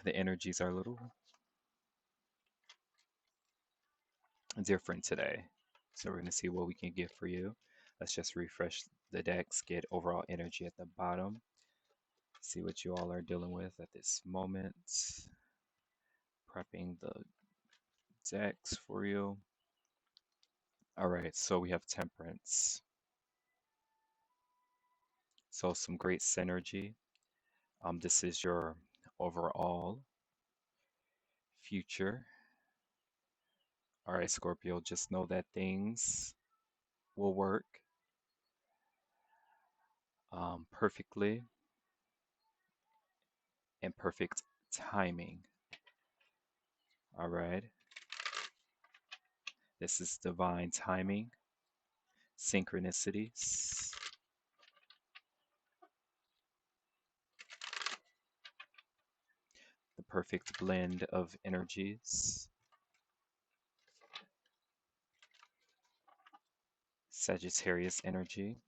The energies are a little different today. So we're going to see what we can get for you. Let's just refresh the decks, get overall energy at the bottom, see what you all are dealing with at this moment. Prepping the decks for you. All right, so we have Temperance. So some great synergy. This is your overall future. All right, Scorpio, just know that things will work perfectly in perfect timing. All right, this is divine timing, synchronicities, the perfect blend of energies, Sagittarius energy.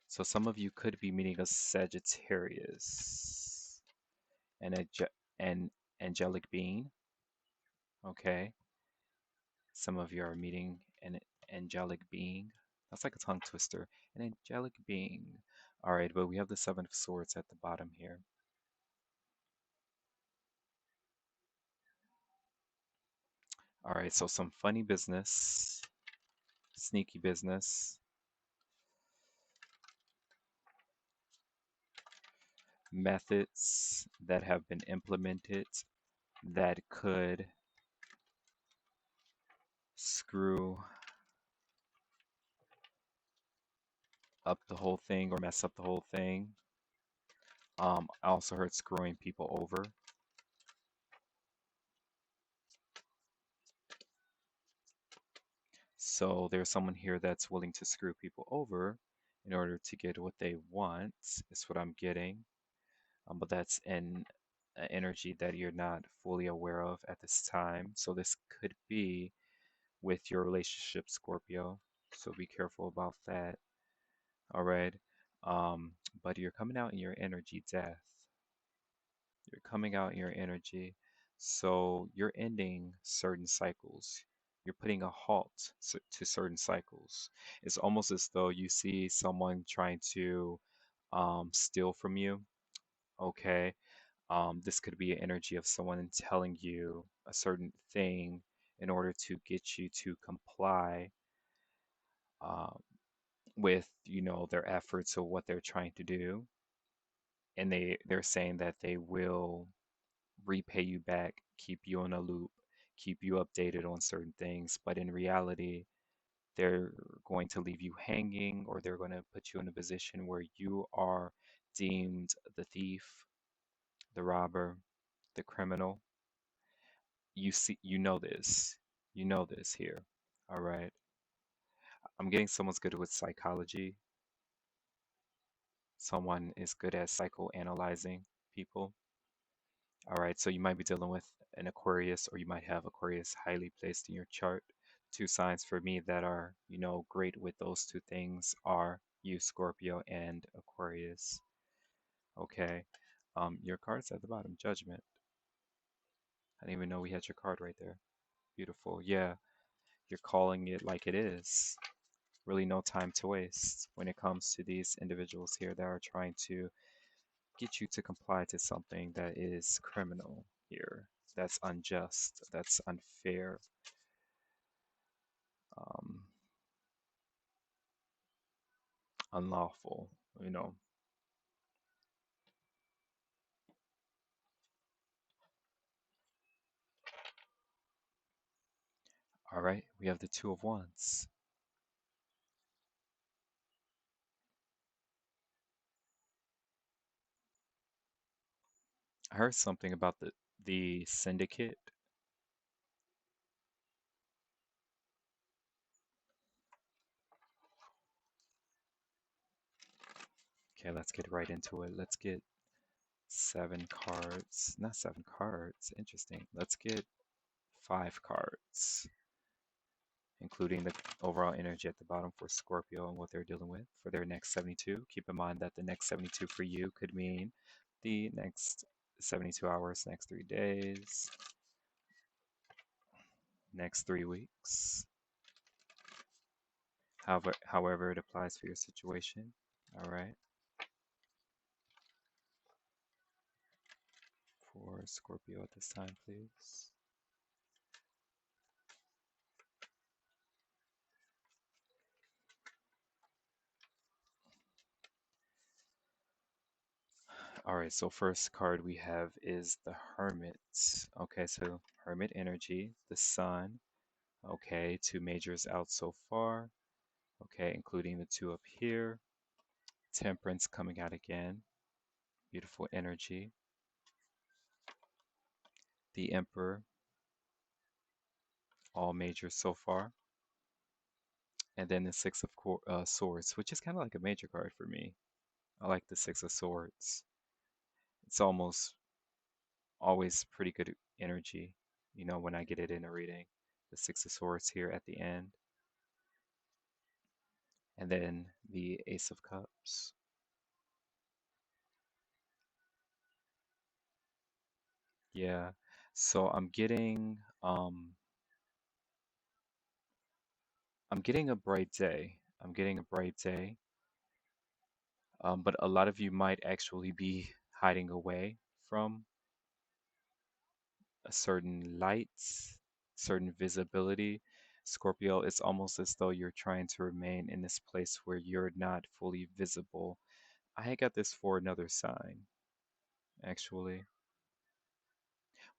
So some of you could be meeting a Sagittarius and an angelic being. Okay, some of you are meeting an angelic being. That's like a tongue twister. An angelic being. All right, but we have the Seven of Swords at the bottom here. All right, so some funny business, sneaky business, methods that have been implemented that could screw up the whole thing or mess up the whole thing. I also heard screwing people over. So there's someone here that's willing to screw people over in order to get what they want, is what I'm getting. But that's an energy that you're not fully aware of at this time. So this could be with your relationship, Scorpio. So be careful about that. All right. Um, but you're coming out in your energy, death. You're coming out in your energy. So you're ending certain cycles. You're putting a halt to certain cycles. It's almost as though you see someone trying to steal from you. Okay. This could be an energy of someone telling you a certain thing in order to get you to comply um, with, their efforts or what they're trying to do. And they're saying that they will repay you back, keep you in a loop, keep you updated on certain things. But in reality, they're going to leave you hanging, or they're going to put you in a position where you are deemed the thief, the robber, the criminal. You know this. You know this here. All right. I'm getting someone's good with psychology. Someone is good at psychoanalyzing people. All right, so you might be dealing with an Aquarius, or you might have Aquarius highly placed in your chart. Two signs for me that are, great with those two things are you, Scorpio, and Aquarius. Okay. Your card's at the bottom, Judgment. I didn't even know we had your card right there. Beautiful. Yeah, you're calling it like it is. Really no time to waste when it comes to these individuals here that are trying to get you to comply to something that is criminal here, that's unjust, that's unfair. um, Unlawful, you know. All right, we have the Two of Wands. I heard something about the syndicate. Okay, let's get right into it. Let's get seven cards. Not seven cards. Interesting. Let's get five cards. including the overall energy at the bottom for Scorpio and what they're dealing with for their next 72. Keep in mind that the next 72 for you could mean the next 72 hours, next 3 days, next 3 weeks. However it applies for your situation. All right. For Scorpio at this time, please. All right, so first card we have is the Hermit. Okay, so Hermit energy, the Sun. Okay, two majors out so far. Okay, including the two up here. Temperance coming out again. Beautiful energy. The Emperor, all majors so far. And then the Six of Swords, which is kind of like a major card for me. I like the Six of Swords. It's almost always pretty good energy, when I get it in a reading. The Six of Swords here at the end. And then the Ace of Cups. Yeah. So I'm getting a bright day. I'm getting a bright day. But a lot of you might actually be hiding away from a certain light, certain visibility. Scorpio, it's almost as though you're trying to remain in this place where you're not fully visible. I got this for another sign, actually,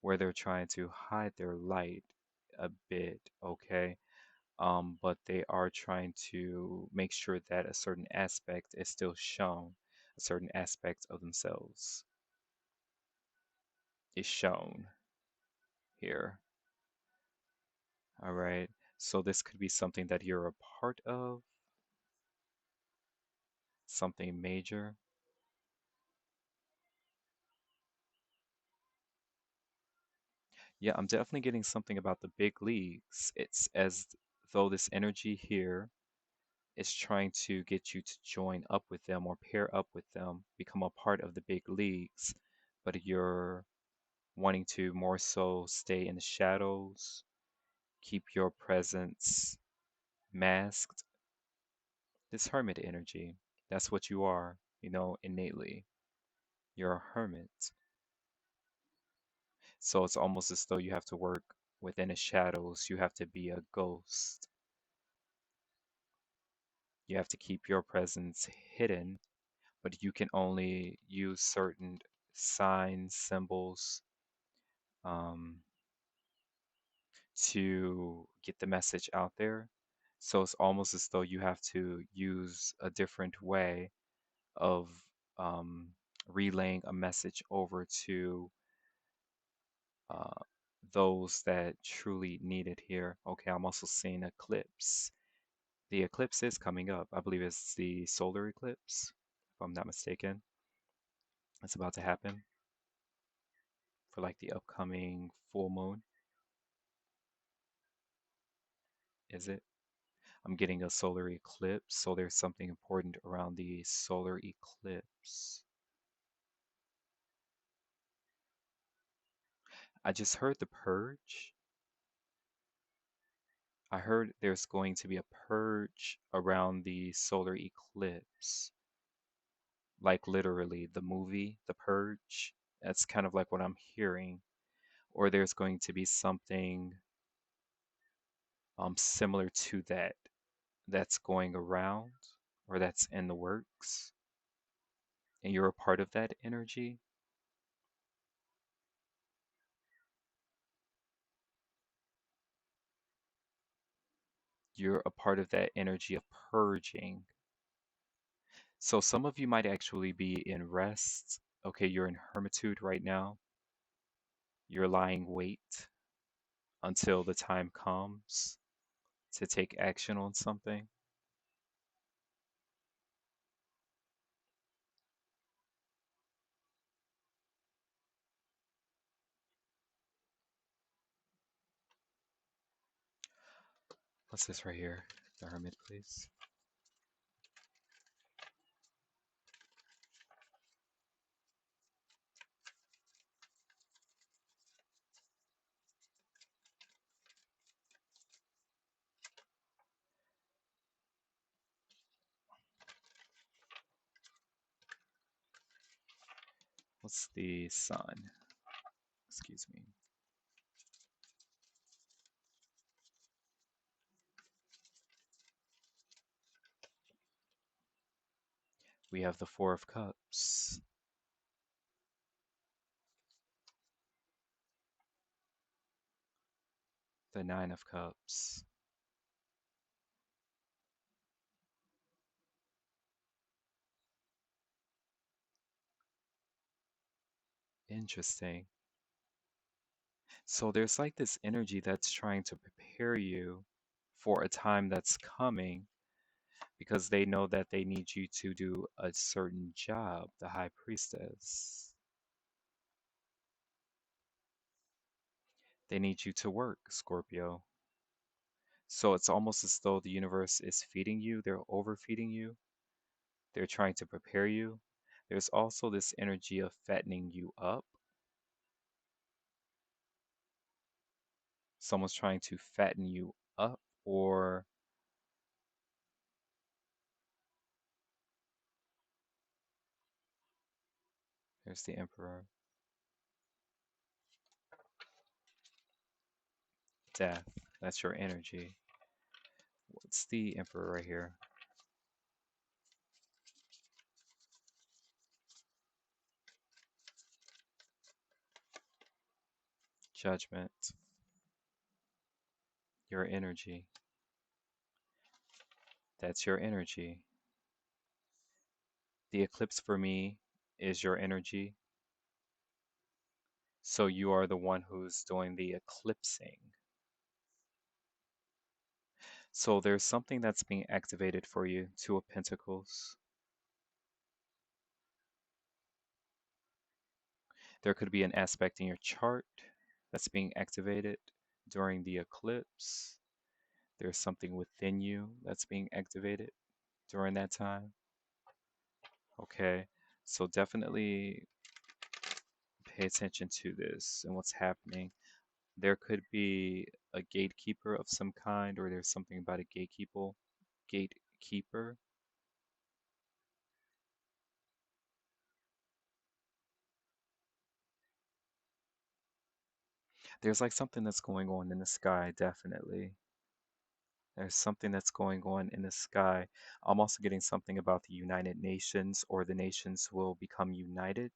where they're trying to hide their light a bit, okay? But they are trying to make sure that a certain aspect is still shown, a certain aspect of themselves is shown here. All right. So this could be something that you're a part of, something major. Yeah, I'm definitely getting something about the big leagues. It's as though this energy here is trying to get you to join up with them or pair up with them, become a part of the big leagues, but you're wanting to more so stay in the shadows, keep your presence masked. This hermit energy, that's what you are, innately. You're a hermit. So it's almost as though you have to work within the shadows. You have to be a ghost. You have to keep your presence hidden, but you can only use certain signs, symbols, um, to get the message out there. So it's almost as though you have to use a different way of um, relaying a message over to uh, those that truly need it here. Okay, I'm also seeing eclipse. The eclipse is coming up. I believe it's the solar eclipse, if I'm not mistaken. It's about to happen for like the upcoming full moon, is it? I'm getting a solar eclipse, so there's something important around the solar eclipse. I just heard the purge. I heard there's going to be a purge around the solar eclipse. Like literally the movie, The Purge. That's kind of like what I'm hearing. Or there's going to be something similar to that that's going around or that's in the works. And you're a part of that energy. You're a part of that energy of purging. So some of you might actually be in rest. Okay, you're in hermitude right now. You're lying wait until the time comes to take action on something. What's this right here? The Hermit, please. What's the Sun? Excuse me. We have the Four of Cups, the Nine of Cups. Interesting. So there's like this energy that's trying to prepare you for a time that's coming because they know that they need you to do a certain job, the High Priestess. They need you to work, Scorpio. So it's almost as though the universe is feeding you, they're overfeeding you, they're trying to prepare you. There's also this energy of fattening you up. Someone's trying to fatten you up, or there's the Emperor. Death. That's your energy. What's the Emperor right here? Judgment. Your energy. That's your energy. The eclipse for me is your energy. So you are the one who's doing the eclipsing. So there's something that's being activated for you, Two of Pentacles. There could be an aspect in your chart that's being activated during the eclipse. There's something within you that's being activated during that time. Okay, so definitely pay attention to this and what's happening. There could be a gatekeeper of some kind, or there's something about a gatekeeper. There's like something that's going on in the sky, definitely. There's something that's going on in the sky. I'm also getting something about the United Nations, or the nations will become united.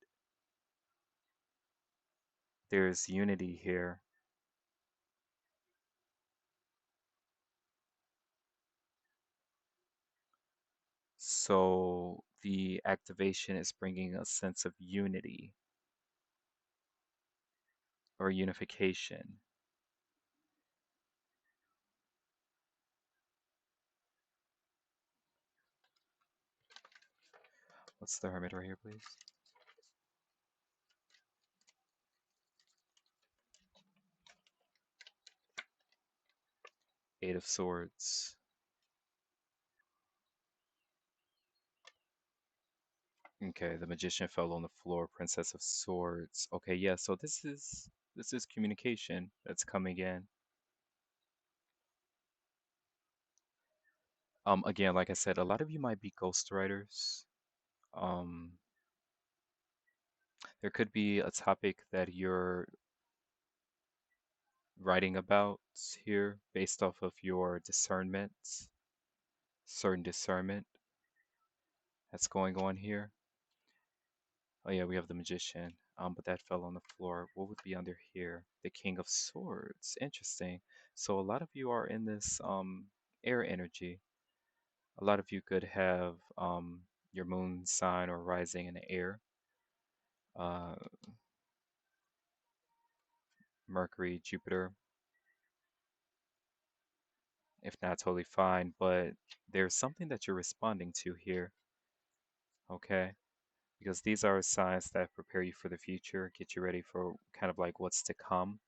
There's unity here. So the activation is bringing a sense of unity or unification. What's the Hermit right here, please? Eight of Swords. Okay, the Magician fell on the floor. Princess of Swords. Okay, yeah, so this is communication that's coming in. Again, like I said, a lot of you might be ghostwriters. Um, there could be a topic that you're writing about here based off of your discernment, certain discernment that's going on here. Oh yeah, we have the Magician, but that fell on the floor. What would be under here? The King of Swords. Interesting. So a lot of you are in this air energy. A lot of you could have your moon sign or rising in the air. Uh, Mercury, Jupiter, if not totally fine, but there's something that you're responding to here, okay? Because these are signs that prepare you for the future, get you ready for kind of like what's to come.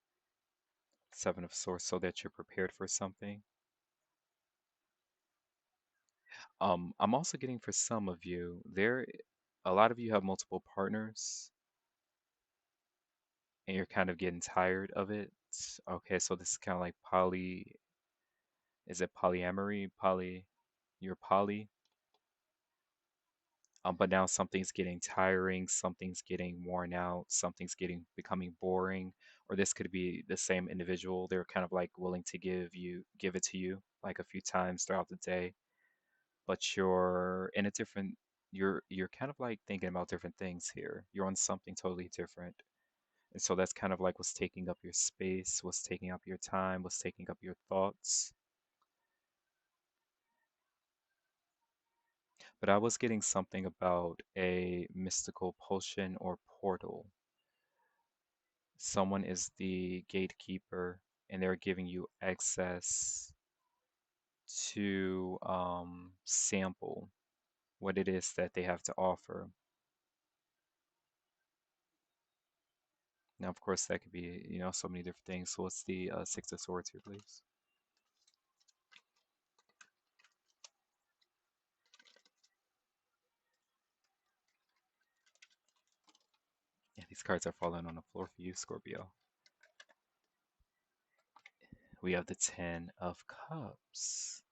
Seven of Swords, so that you're prepared for something. I'm also getting for some of you, a lot of you have multiple partners and you're kind of getting tired of it. Okay, so this is kind of like is it polyamory? You're poly. But now something's getting tiring, something's getting worn out, something's becoming boring, or this could be the same individual. They're kind of like willing to give it to you like a few times throughout the day, but you're kind of like thinking about different things here. You're on something totally different. And so that's kind of like what's taking up your space, what's taking up your time, what's taking up your thoughts. But I was getting something about a mystical potion or portal. Someone is the gatekeeper and they're giving you access to sample what it is that they have to offer. Now, of course, that could be, so many different things. So what's the Six of Swords here, please? Yeah, these cards are falling on the floor for you, Scorpio. We have the Ten of Cups.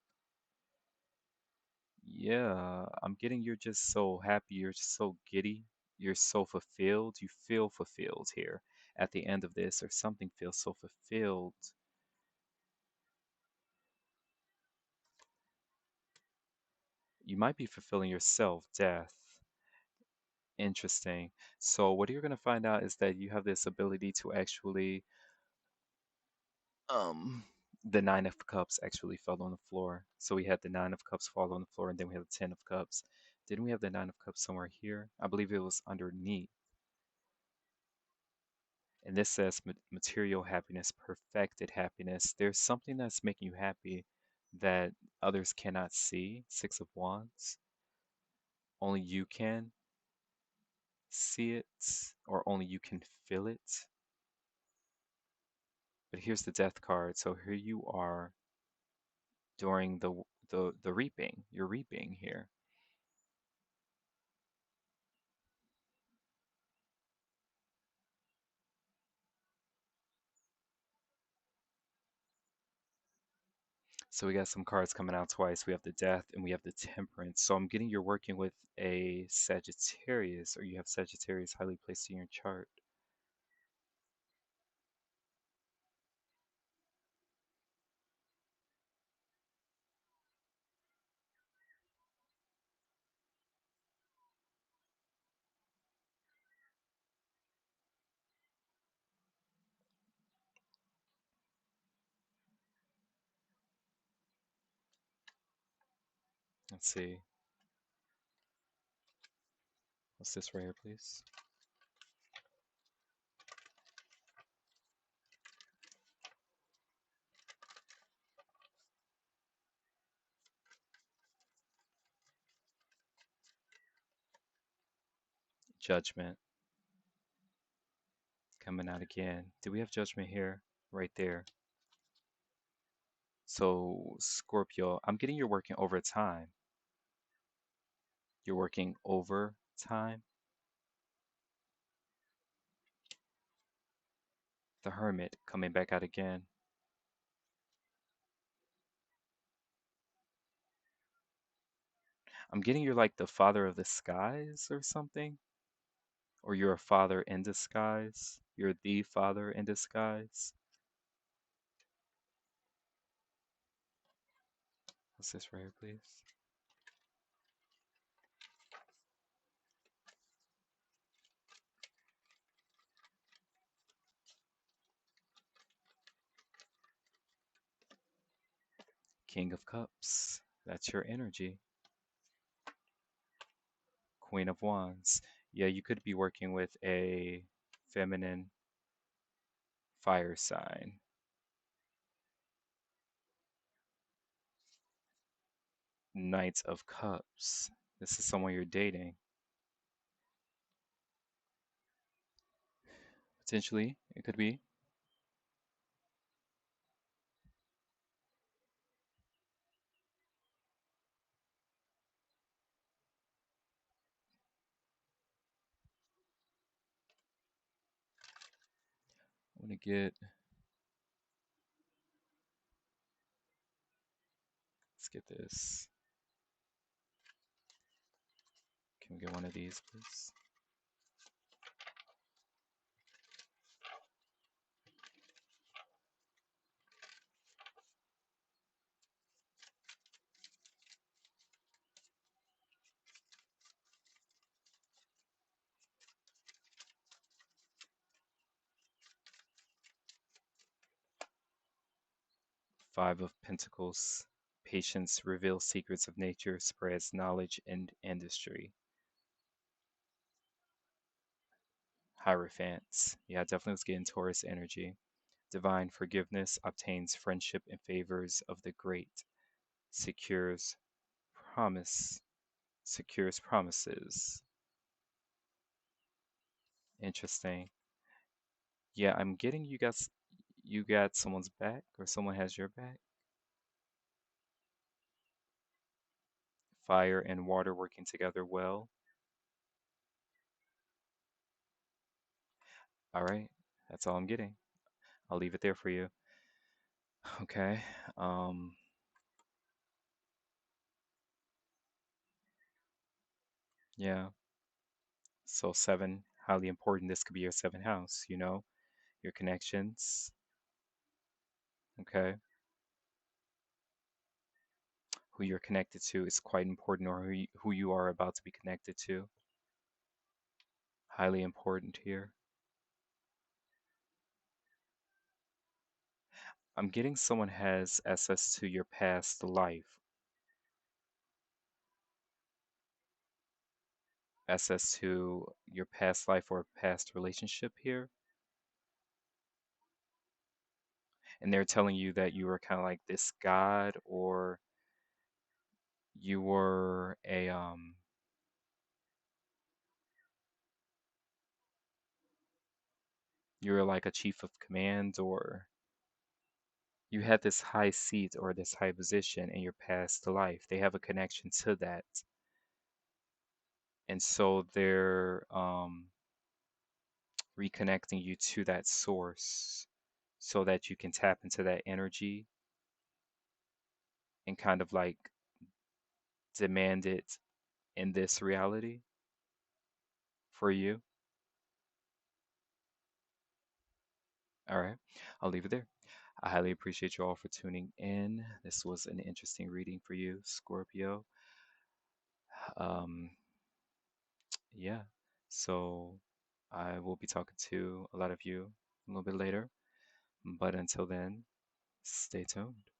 Yeah, I'm getting you're just so happy, you're just so giddy, you're so fulfilled, you feel fulfilled here at the end of this, or something feels so fulfilled. You might be fulfilling yourself, death. Interesting. So what you're going to find out is that you have this ability to actually, um, the Nine of Cups actually fell on the floor. So we had the Nine of Cups fall on the floor, and then we have the Ten of Cups. Didn't we have the Nine of Cups somewhere here? I believe it was underneath. And this says material happiness, perfected happiness. There's something that's making you happy that others cannot see. Six of Wands. Only you can see it, or only you can feel it. But here's the death card. So here you are during the reaping. You're reaping here. So we got some cards coming out twice. We have the death and we have the temperance. So I'm getting you're working with a Sagittarius, or you have Sagittarius highly placed in your chart. Let's see. What's this right here, please? Judgment coming out again. Do we have judgment here? Right there. So Scorpio, I'm getting you're working overtime. You're working overtime. The Hermit coming back out again. I'm getting you're like the father of the skies or something. Or you're a father in disguise. You're the father in disguise. What's this right here, please? King of Cups. That's your energy. Queen of Wands. Yeah, you could be working with a feminine fire sign. Knight of Cups. This is someone you're dating. Potentially, it could be. Want to get, let's get this. Can we get one of these, please? Five of Pentacles. Patience reveals secrets of nature, spreads knowledge and industry. Hierophants. Yeah, definitely was getting Taurus energy. Divine forgiveness obtains friendship and favors of the great. Secures promise. Secures promises. Interesting. Yeah, I'm getting you got someone's back or someone has your back. Fire and water working together well. All right. That's all I'm getting. I'll leave it there for you. Okay. Um, yeah. So seven, highly important. This could be your seventh house, your connections. Okay. Who you're connected to is quite important, or who you are about to be connected to. Highly important here. I'm getting someone has access to your past life, access to your past life or past relationship here. And they're telling you that you were kind of like this god, or you were you were like a chief of command, or you had this high seat or this high position in your past life. They have a connection to that. And so they're reconnecting you to that source so that you can tap into that energy and kind of like demand it in this reality for you. All right, I'll leave it there. I highly appreciate you all for tuning in. This was an interesting reading for you, Scorpio. Um, yeah, so I will be talking to a lot of you a little bit later. But until then, stay tuned.